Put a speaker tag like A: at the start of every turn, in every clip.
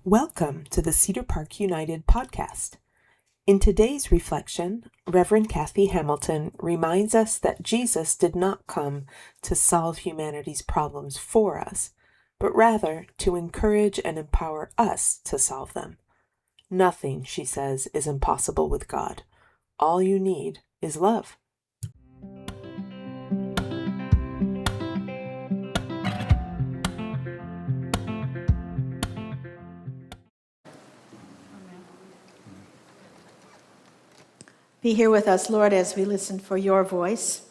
A: Welcome to the Cedar Park United podcast. In today's reflection, Reverend Cathy Hamilton reminds us that Jesus did not come to solve humanity's problems for us, but rather to encourage and empower us to solve them. Nothing, she says, is impossible with God. All you need is love.
B: Be here with us, Lord, as we listen for your voice.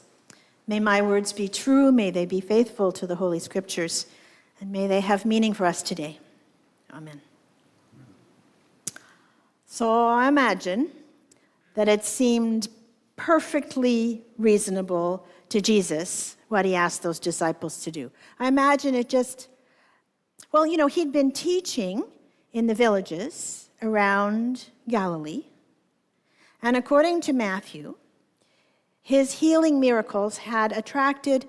B: May my words be true, may they be faithful to the Holy Scriptures, and may they have meaning for us today. Amen. So I imagine that it seemed perfectly reasonable to Jesus what he asked those disciples to do. I imagine it just, he'd been teaching in the villages around Galilee. And according to Matthew, his healing miracles had attracted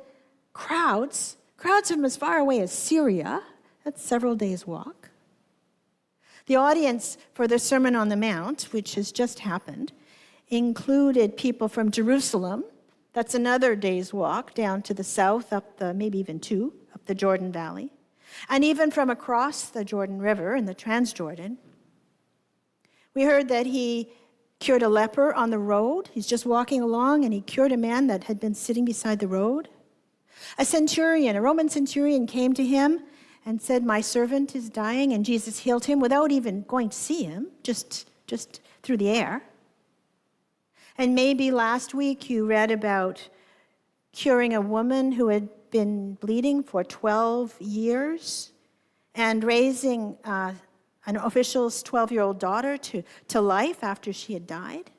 B: crowds from as far away as Syria. That's several days' walk. The audience for the Sermon on the Mount, which has just happened, included people from Jerusalem. That's another day's walk down to the south, maybe even two, up the Jordan Valley. And even from across the Jordan River in the Transjordan. We heard that he cured a leper on the road. He's just walking along, and he cured a man that had been sitting beside the road. A Roman centurion, came to him and said, "My servant is dying," and Jesus healed him without even going to see him, just through the air. And maybe last week you read about curing a woman who had been bleeding for 12 years and raising an official's 12-year-old daughter to life after she had died.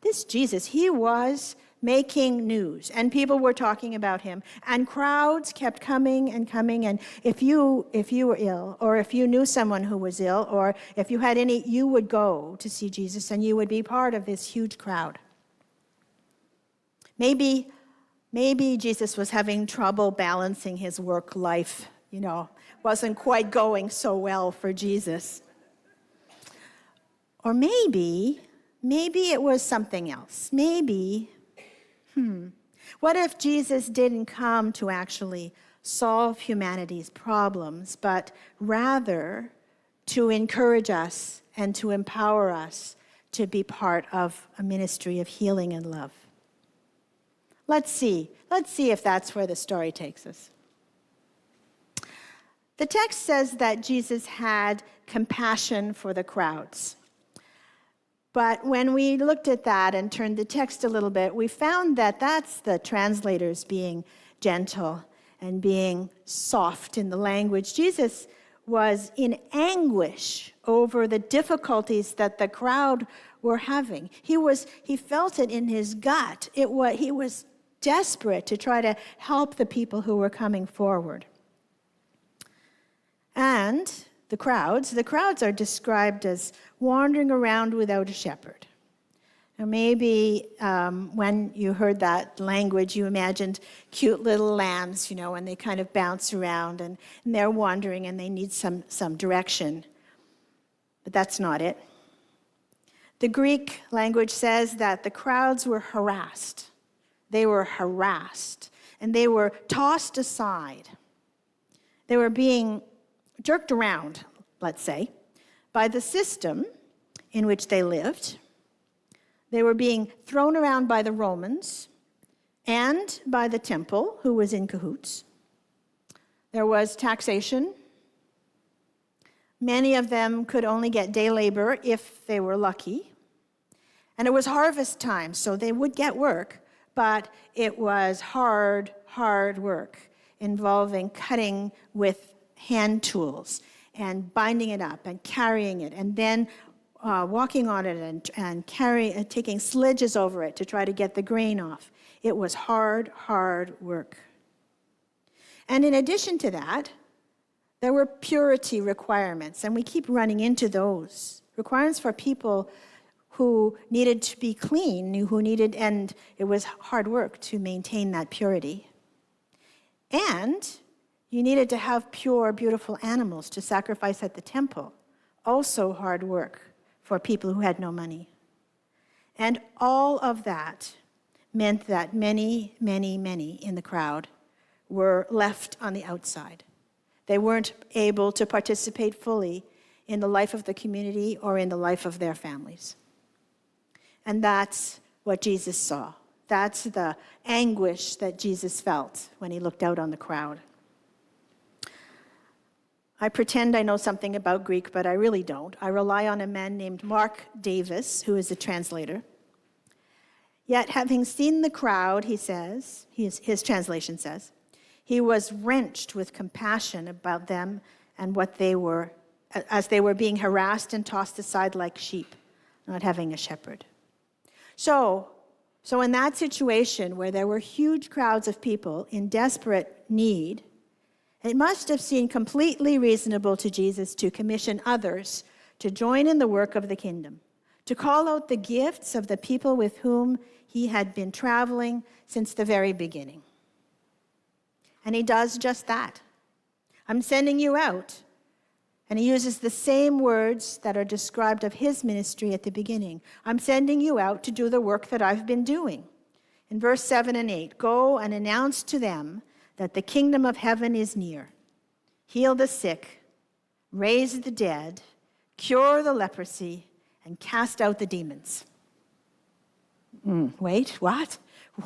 B: This Jesus, he was making news, and people were talking about him, and crowds kept coming, and if you were ill, or if you knew someone who was ill, or if you had you would go to see Jesus, and you would be part of this huge crowd. Maybe Jesus was having trouble balancing his work life, wasn't quite going so well for Jesus. Or maybe it was something else. What if Jesus didn't come to actually solve humanity's problems, but rather to encourage us and to empower us to be part of a ministry of healing and love? Let's see if that's where the story takes us. The text says that Jesus had compassion for the crowds. But when we looked at that and turned the text a little bit, we found that that's the translators being gentle and being soft in the language. Jesus was in anguish over the difficulties that the crowd were having. He felt it in his gut. He was desperate to try to help the people who were coming forward. And the crowds are described as wandering around without a shepherd. Now maybe when you heard that language, you imagined cute little lambs, and they kind of bounce around and they're wandering and they need some direction. But that's not it. The Greek language says that the crowds were harassed. They were harassed and they were tossed aside. They were being jerked around, let's say, by the system in which they lived. They were being thrown around by the Romans and by the temple, who was in cahoots. There was taxation. Many of them could only get day labor if they were lucky. And it was harvest time, so they would get work, but it was hard work involving cutting with hand tools and binding it up and carrying it and then walking on it and taking sledges over it to try to get the grain off. It was hard work. And in addition to that, there were purity requirements, and we keep running into those requirements for people who needed to be clean, and it was hard work to maintain that purity. And you needed to have pure, beautiful animals to sacrifice at the temple. also hard work for people who had no money. And all of that meant that many, many, many in the crowd were left on the outside. They weren't able to participate fully in the life of the community or in the life of their families. And that's what Jesus saw. That's the anguish that Jesus felt when he looked out on the crowd. I pretend I know something about Greek, but I really don't. I rely on a man named Mark Davis, who is a translator. Yet, having seen the crowd, he says, his translation says, he was wrenched with compassion about them and what they were, as they were being harassed and tossed aside like sheep, not having a shepherd. So in that situation where there were huge crowds of people in desperate need, it must have seemed completely reasonable to Jesus to commission others to join in the work of the kingdom, to call out the gifts of the people with whom he had been traveling since the very beginning. And he does just that. I'm sending you out. And he uses the same words that are described of his ministry at the beginning. I'm sending you out to do the work that I've been doing. In verse 7 and 8, go and announce to them that the kingdom of heaven is near. Heal the sick, raise the dead, cure the leprosy, and cast out the demons. Wait, what?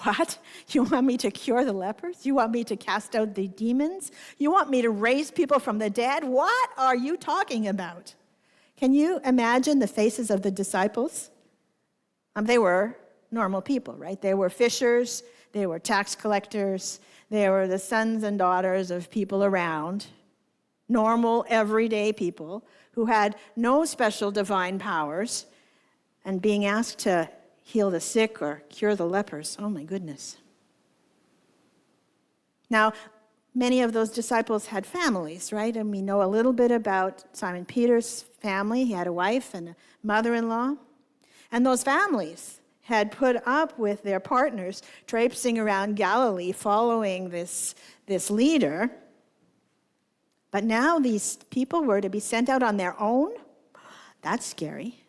B: What? You want me to cure the lepers? You want me to cast out the demons? You want me to raise people from the dead? What are you talking about? Can you imagine the faces of the disciples? They were normal people, right? They were fishers, they were tax collectors, they were the sons and daughters of people around, normal, everyday people who had no special divine powers, and being asked to heal the sick or cure the lepers. Oh my goodness. Now, many of those disciples had families, right? And we know a little bit about Simon Peter's family. He had a wife and a mother-in-law. And those families had put up with their partners traipsing around Galilee following this leader. But now these people were to be sent out on their own. That's scary.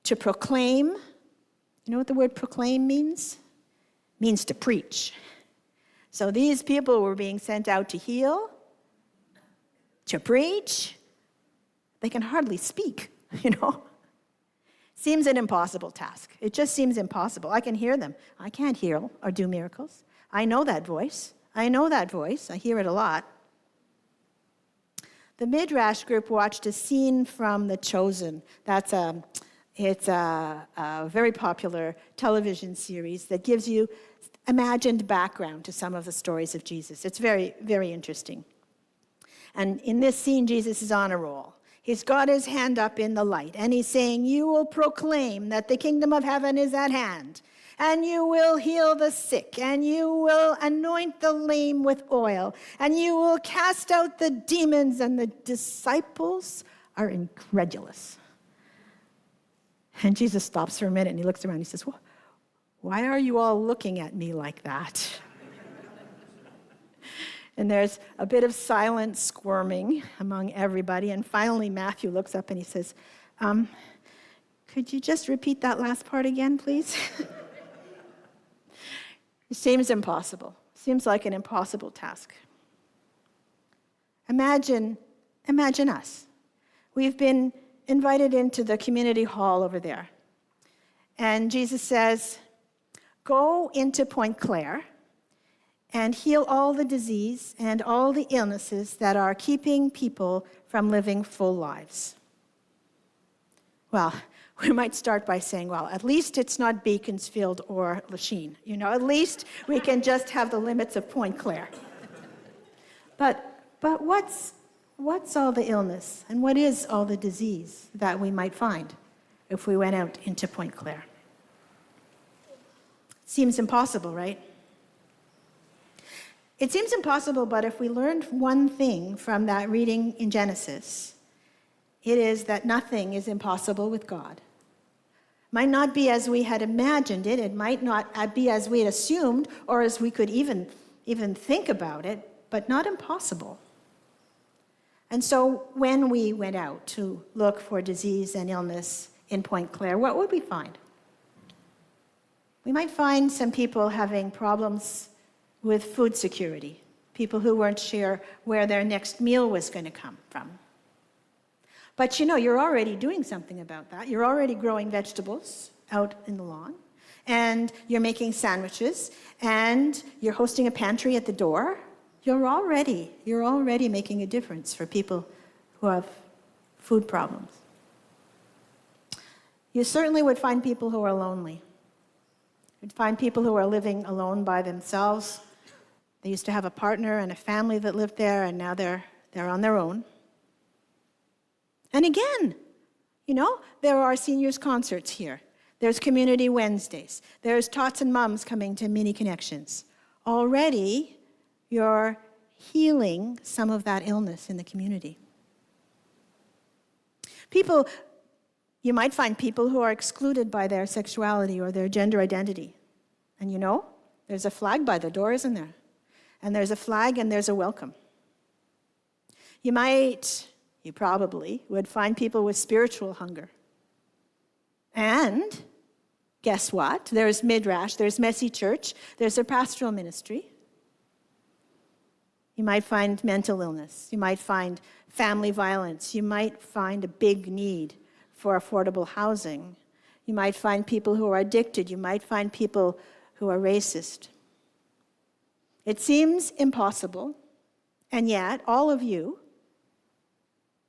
B: To proclaim. You know what the word proclaim means? It means to preach. So these people were being sent out to heal, to preach. They can hardly speak, you know. Seems an impossible task. It just seems impossible. I can hear them. I can't heal or do miracles. I know that voice. I hear it a lot. The Midrash group watched a scene from The Chosen. It's a very popular television series that gives you imagined background to some of the stories of Jesus. It's very, very interesting. And in this scene, Jesus is on a roll. He's got his hand up in the light, and he's saying, you will proclaim that the kingdom of heaven is at hand, and you will heal the sick, and you will anoint the lame with oil, and you will cast out the demons, and the disciples are incredulous. And Jesus stops for a minute and he looks around and he says, well, why are you all looking at me like that? And there's a bit of silent squirming among everybody. And finally, Matthew looks up and he says, could you just repeat that last part again, please? It seems impossible. Seems like an impossible task. Imagine us. We've been invited into the community hall over there. And Jesus says, go into Point Claire and heal all the disease and all the illnesses that are keeping people from living full lives. Well, we might start by saying, well, at least it's not Beaconsfield or Lachine. You know, at least we can just have the limits of Point Claire. But what's all the illness and what is all the disease that we might find if we went out into Point Claire? Seems impossible, right? It seems impossible, but if we learned one thing from that reading in Genesis, it is that nothing is impossible with God. It might not be as we had imagined it. It might not be as we had assumed or as we could even think about it, but not impossible. And so when we went out to look for disease and illness in Point Claire, what would we find? We might find some people having problems with food security, people who weren't sure where their next meal was going to come from. But you're already doing something about that. You're already growing vegetables out in the lawn, and you're making sandwiches, and you're hosting a pantry at the door. You're already making a difference for people who have food problems. You certainly would find people who are lonely. You'd find people who are living alone by themselves. They used to have a partner and a family that lived there, and now they're on their own. And again, there are seniors' concerts here. There's Community Wednesdays. There's Tots and Mums coming to Mini Connections. Already, you're healing some of that illness in the community. You might find people who are excluded by their sexuality or their gender identity. And there's a flag by the door, isn't there? And there's a flag and there's a welcome. You probably would find people with spiritual hunger. And guess what? There's Midrash, there's Messy Church, there's a pastoral ministry. You might find mental illness. You might find family violence. You might find a big need for affordable housing. You might find people who are addicted. You might find people who are racist. It seems impossible, and yet all of you,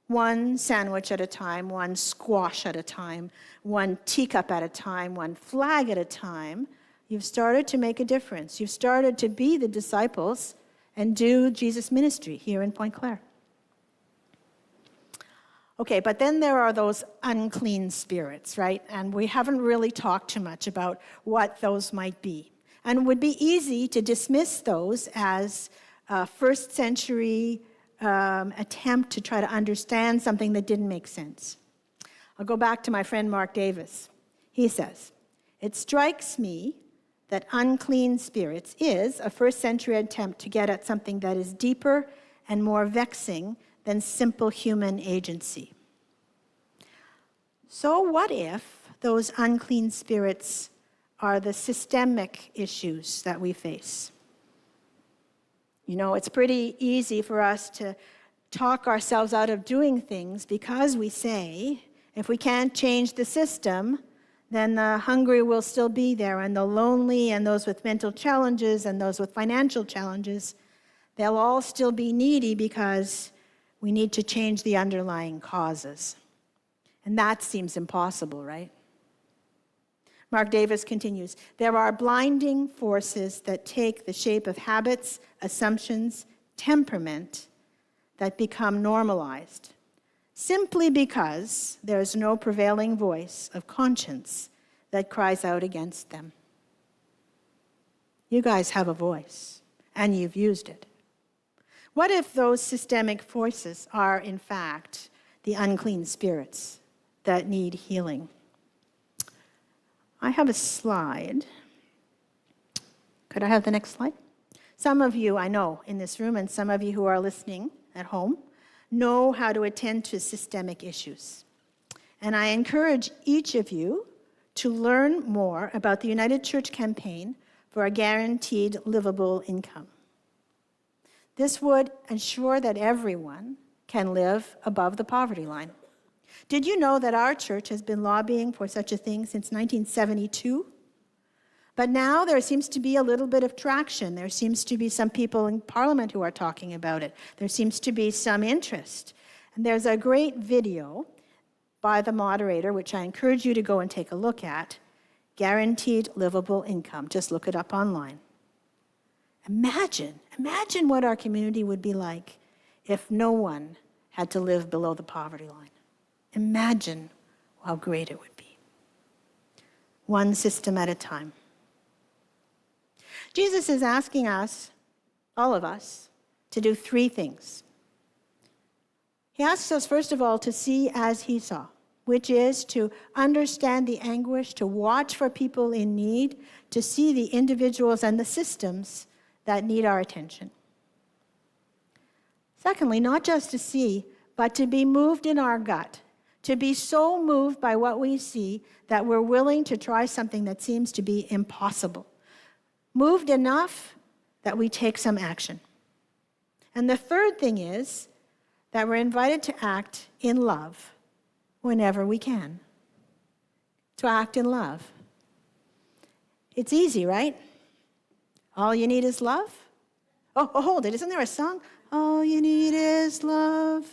B: one sandwich at a time, one squash at a time, one teacup at a time, one flag at a time, you've started to make a difference. You've started to be the disciples and do Jesus' ministry here in Point Claire. Okay, but then there are those unclean spirits, right? And we haven't really talked too much about what those might be. And it would be easy to dismiss those as a first century attempt to try to understand something that didn't make sense. I'll go back to my friend Mark Davis. He says, "It strikes me that unclean spirits is a first century attempt to get at something that is deeper and more vexing than simple human agency." So what if those unclean spirits are the systemic issues that we face? It's pretty easy for us to talk ourselves out of doing things because we say, if we can't change the system, then the hungry will still be there, and the lonely, and those with mental challenges, and those with financial challenges, they'll all still be needy because we need to change the underlying causes. And that seems impossible, right? Mark Davis continues, "There are blinding forces that take the shape of habits, assumptions, temperament that become normalized, simply because there is no prevailing voice of conscience that cries out against them." You guys have a voice, and you've used it. What if those systemic forces are, in fact, the unclean spirits that need healing? I have a slide. Could I have the next slide? Some of you, I know, in this room, and some of you who are listening at home, know how to attend to systemic issues. And I encourage each of you to learn more about the United Church campaign for a guaranteed livable income. This would ensure that everyone can live above the poverty line. Did you know that our church has been lobbying for such a thing since 1972? But now there seems to be a little bit of traction. There seems to be some people in Parliament who are talking about it. There seems to be some interest. And there's a great video by the moderator, which I encourage you to go and take a look at, Guaranteed Livable Income. Just look it up online. Imagine what our community would be like if no one had to live below the poverty line. Imagine how great it would be. One system at a time. Jesus is asking us, all of us, to do three things. He asks us, first of all, to see as he saw, which is to understand the anguish, to watch for people in need, to see the individuals and the systems that need our attention. Secondly, not just to see, but to be moved in our gut, to be so moved by what we see that we're willing to try something that seems to be impossible. Moved enough that we take some action. And the third thing is that we're invited to act in love whenever we can. To act in love. It's easy, right? All you need is love. Oh, hold it. Isn't there a song? All you need is love.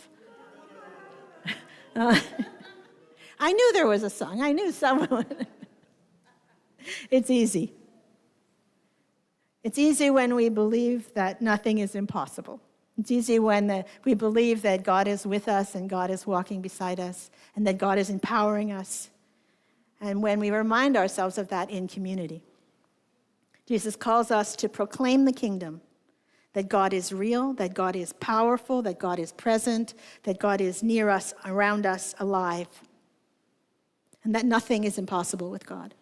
B: I knew there was a song. I knew someone. It's easy. It's easy when we believe that nothing is impossible. It's easy when we believe that God is with us and God is walking beside us and that God is empowering us. And when we remind ourselves of that in community. Jesus calls us to proclaim the kingdom, that God is real, that God is powerful, that God is present, that God is near us, around us, alive, and that nothing is impossible with God.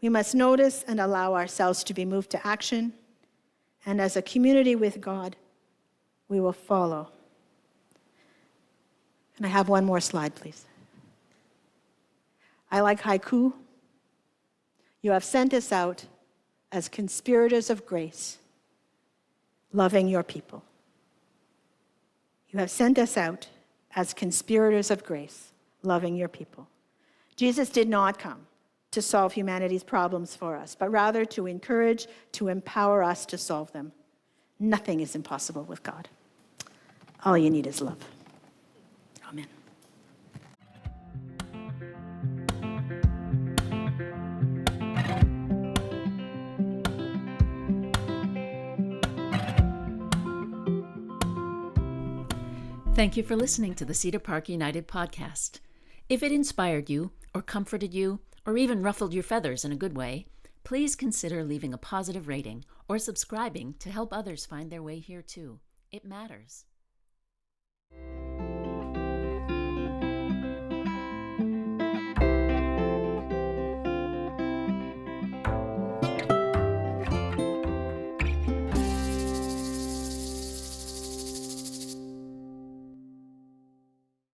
B: We must notice and allow ourselves to be moved to action, and as a community with God, we will follow. Can I have one more slide, please? I like haiku. You have sent us out as conspirators of grace, loving your people. You have sent us out as conspirators of grace, loving your people. Jesus did not come to solve humanity's problems for us, but rather to encourage, to empower us to solve them. Nothing is impossible with God. All you need is love. Amen.
C: Thank you for listening to the Cedar Park United podcast. If it inspired you, or comforted you, or even ruffled your feathers in a good way, please consider leaving a positive rating or subscribing to help others find their way here too. It matters.